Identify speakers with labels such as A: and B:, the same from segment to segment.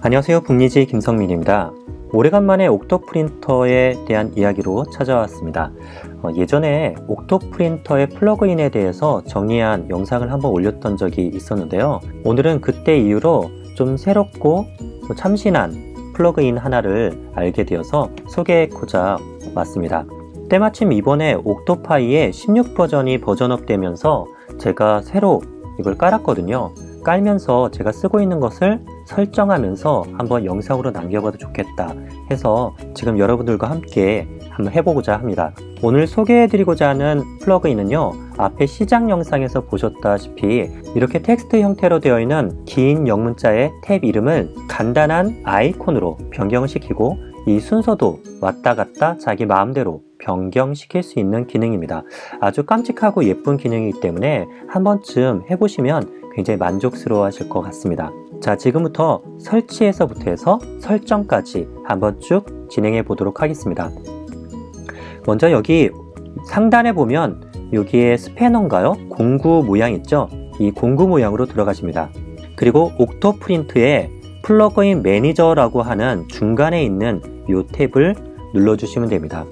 A: 안녕하세요. 북리지 김성민입니다. 오래간만에 옥토 프린터에 대한 이야기로 찾아왔습니다. 예전에 옥토 프린터의 플러그인에 대해서 정리한 영상을 한번 올렸던 적이 있었는데요. 오늘은 그때 이후로 좀 새롭고 참신한 플러그인 하나를 알게 되어서 소개하고자 왔습니다. 때마침 이번에 옥토파이의 16 버전이 버전업 되면서 제가 새로 이걸 깔았거든요. 깔면서 제가 쓰고 있는 것을 설정하면서 한번 영상으로 남겨봐도 좋겠다 해서 지금 여러분들과 함께 한번 해보고자 합니다. 오늘 소개해드리고자 하는 플러그인은요, 앞에 시작 영상에서 보셨다시피 이렇게 텍스트 형태로 되어 있는 긴 영문자의 탭 이름을 간단한 아이콘으로 변경시키고 이 순서도 왔다 갔다 자기 마음대로 변경시킬 수 있는 기능입니다. 아주 깜찍하고 예쁜 기능이기 때문에 한 번쯤 해보시면 굉장히 만족스러워 하실 것 같습니다. 자, 지금부터 설치에서부터 해서 설정까지 한번 쭉 진행해 보도록 하겠습니다. 먼저 여기 상단에 보면 여기에 스패너인가요? 공구 모양 있죠? 이 공구 모양으로 들어가십니다. 그리고 옥토 프린트의 플러그인 매니저라고 하는 중간에 있는 이 탭을 눌러주시면 됩니다.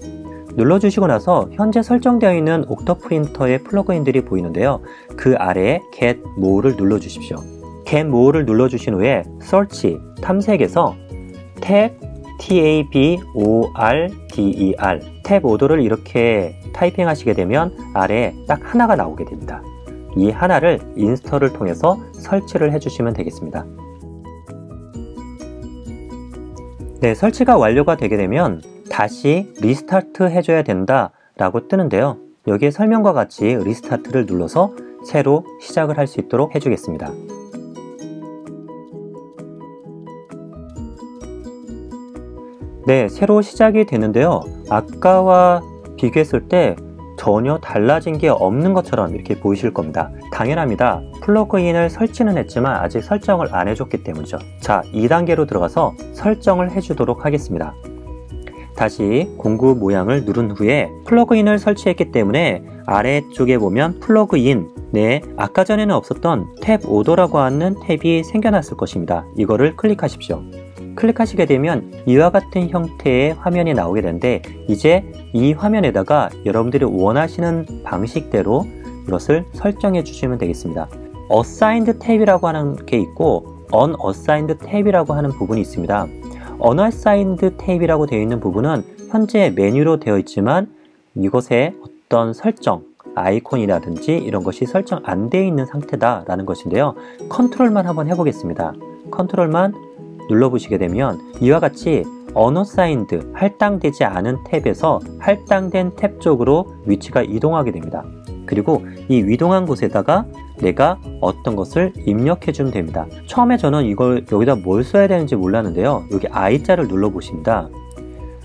A: 눌러주시고 나서 현재 설정되어 있는 옥토 프린터의 플러그인들이 보이는데요. 그 아래에 Get More를 눌러주십시오. Get More를 눌러주신 후에 Search, 탐색에서 탭, T-A-B-O-R-D-E-R, 탭 오더를 이렇게 타이핑 하시게 되면 아래에 딱 하나가 나오게 됩니다. 이 하나를 인스톨을 통해서 설치를 해주시면 되겠습니다. 네, 설치가 완료가 되게 되면 다시 리스타트 해줘야 된다 라고 뜨는데요. 여기에 설명과 같이 리스타트를 눌러서 새로 시작을 할 수 있도록 해주겠습니다. 네, 새로 시작이 되는데요. 아까와 비교했을 때 전혀 달라진 게 없는 것처럼 이렇게 보이실 겁니다. 당연합니다. 플러그인을 설치는 했지만 아직 설정을 안 해줬기 때문이죠. 자, 2단계로 들어가서 설정을 해주도록 하겠습니다. 다시 공구 모양을 누른 후에 플러그인을 설치했기 때문에 아래쪽에 보면 플러그인, 네, 아까 전에는 없었던 탭 오더라고 하는 탭이 생겨났을 것입니다. 이거를 클릭하십시오. 클릭하시게 되면 이와 같은 형태의 화면이 나오게 되는데 이제 이 화면에다가 여러분들이 원하시는 방식대로 이것을 설정해 주시면 되겠습니다. Assigned 탭이라고 하는 게 있고 Unassigned 탭이라고 하는 부분이 있습니다. Unassigned 탭이라고 되어 있는 부분은 현재 메뉴로 되어 있지만 이것에 어떤 설정, 아이콘이라든지 이런 것이 설정 안 되어 있는 상태다 라는 것인데요. 컨트롤만 한번 해보겠습니다. 컨트롤만 눌러보시게 되면 이와 같이 Unassigned, 할당되지 않은 탭에서 할당된 탭 쪽으로 위치가 이동하게 됩니다. 그리고 이 이동한 곳에다가 내가 어떤 것을 입력해 주면 됩니다. 처음에 저는 이걸 여기다 뭘 써야 되는지 몰랐는데요. 여기 I자를 눌러보십니다.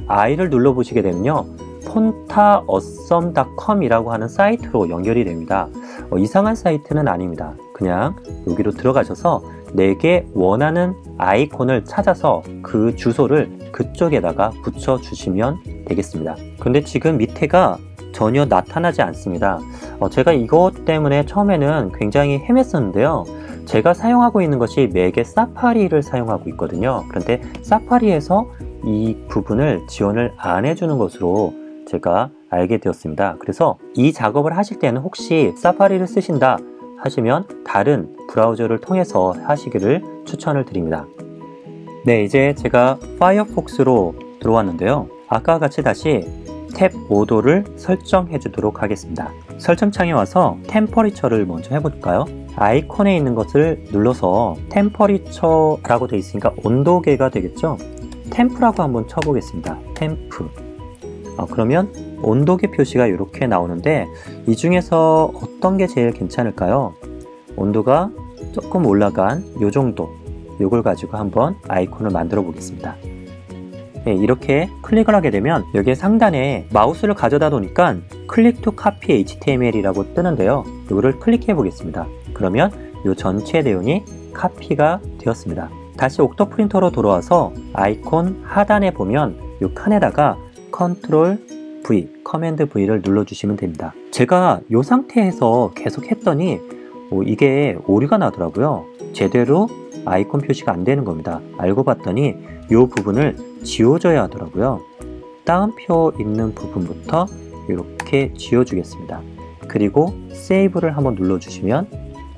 A: I를 눌러보시게 되면요, fontaawesome.com 이라고 하는 사이트로 연결이 됩니다. 이상한 사이트는 아닙니다. 그냥 여기로 들어가셔서 내게 원하는 아이콘을 찾아서 그 주소를 그쪽에다가 붙여 주시면 되겠습니다. 근데 지금 밑에가 전혀 나타나지 않습니다. 제가 이것 때문에 처음에는 굉장히 헤맸었는데요. 제가 사용하고 있는 것이 맥의 사파리를 사용하고 있거든요. 그런데 사파리에서 이 부분을 지원을 안 해주는 것으로 제가 알게 되었습니다. 그래서 이 작업을 하실 때는 혹시 사파리를 쓰신다 하시면 다른 브라우저를 통해서 하시기를 추천을 드립니다. 네, 이제 제가 파이어폭스로 들어왔는데요. 아까와 같이 다시 탭 오더를 설정해 주도록 하겠습니다. 설정창에 와서 템퍼리처를 먼저 해볼까요? 아이콘에 있는 것을 눌러서 템퍼리처라고 되어 있으니까 온도계가 되겠죠? 템프라고 한번 쳐보겠습니다. 템프. 그러면 온도계 표시가 이렇게 나오는데 이 중에서 어떤 게 제일 괜찮을까요? 온도가 조금 올라간 요 정도, 요걸 가지고 한번 아이콘을 만들어 보겠습니다. 네, 이렇게 클릭을 하게 되면 여기에 상단에 마우스를 가져다 놓으니까 클릭 투 카피 HTML이라고 뜨는데요. 이거를 클릭해 보겠습니다. 그러면 이 전체 내용이 카피가 되었습니다. 다시 옥토 프린터로 돌아와서 아이콘 하단에 보면 이 칸에다가 컨트롤 V, 커맨드 V를 눌러주시면 됩니다. 제가 이 상태에서 계속 했더니 이게 오류가 나더라고요. 제대로 아이콘 표시가 안 되는 겁니다. 알고 봤더니 이 부분을 지워줘야 하더라고요. 따옴표 있는 부분부터 이렇게 지워주겠습니다. 그리고 세이브를 한번 눌러주시면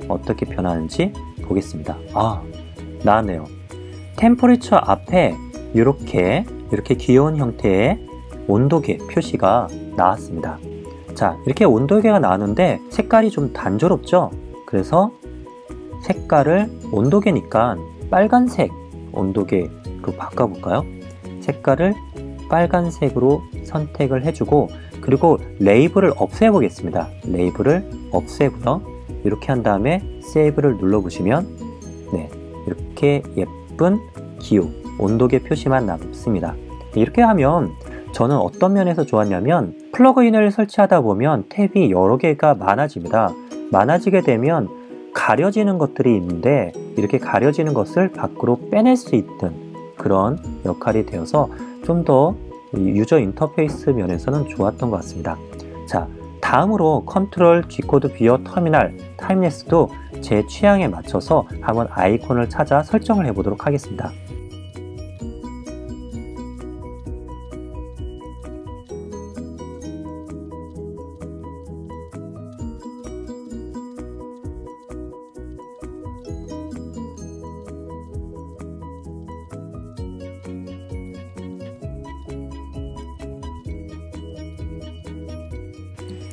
A: 어떻게 변하는지 보겠습니다. 나왔네요. 템퍼리처 앞에 이렇게 귀여운 형태의 온도계 표시가 나왔습니다. 자, 이렇게 온도계가 나왔는데 색깔이 좀 단조롭죠? 그래서 색깔을 온도계니까 빨간색 온도계로 바꿔볼까요? 색깔을 빨간색으로 선택을 해주고, 그리고 레이블을 없애보겠습니다. 레이블을 없애고요. 이렇게 한 다음에 세이브를 눌러보시면 이렇게 예쁜 기호 온도계 표시만 남습니다. 이렇게 하면 저는 어떤 면에서 좋았냐면, 플러그인을 설치하다 보면 탭이 여러 개가 많아집니다. 많아지게 되면 가려지는 것들이 있는데, 이렇게 가려지는 것을 밖으로 빼낼 수 있는 그런 역할이 되어서 좀 더 유저 인터페이스 면에서는 좋았던 것 같습니다. 자, 다음으로 컨트롤, G코드, 비어, 터미널, 타임랩스도 제 취향에 맞춰서 한번 아이콘을 찾아 설정을 해보도록 하겠습니다.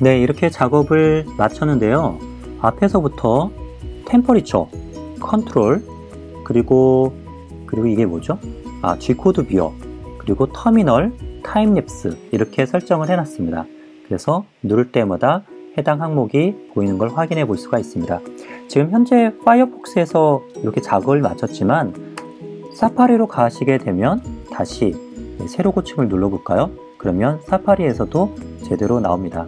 A: 네, 이렇게 작업을 마쳤는데요. 앞에서부터 템퍼리처, 컨트롤, 그리고 이게 뭐죠? G코드 비어, 그리고 터미널, 타임랩스 이렇게 설정을 해놨습니다. 그래서 누를 때마다 해당 항목이 보이는 걸 확인해 볼 수가 있습니다. 지금 현재 파이어폭스에서 이렇게 작업을 마쳤지만 사파리로 가시게 되면 다시 새로 고침을 눌러볼까요? 그러면 사파리에서도 제대로 나옵니다.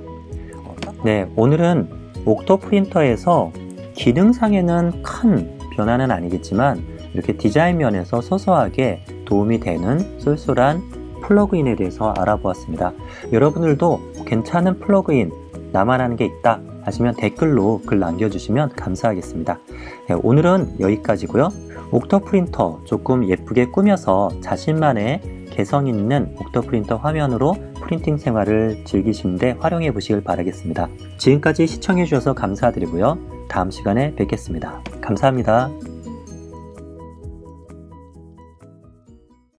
A: 네, 오늘은 옥토 프린터에서 기능상에는 큰 변화는 아니겠지만 이렇게 디자인 면에서 소소하게 도움이 되는 쏠쏠한 플러그인에 대해서 알아보았습니다. 여러분들도 괜찮은 플러그인, 나만 하는 게 있다 하시면 댓글로 글 남겨주시면 감사하겠습니다. 네, 오늘은 여기까지고요. 옥토 프린터 조금 예쁘게 꾸며서 자신만의 개성 있는 옥토 프린터 화면으로 프린팅 생활을 즐기시는데 활용해 보시길 바라겠습니다. 지금까지 시청해 주셔서 감사드리고요. 다음 시간에 뵙겠습니다. 감사합니다.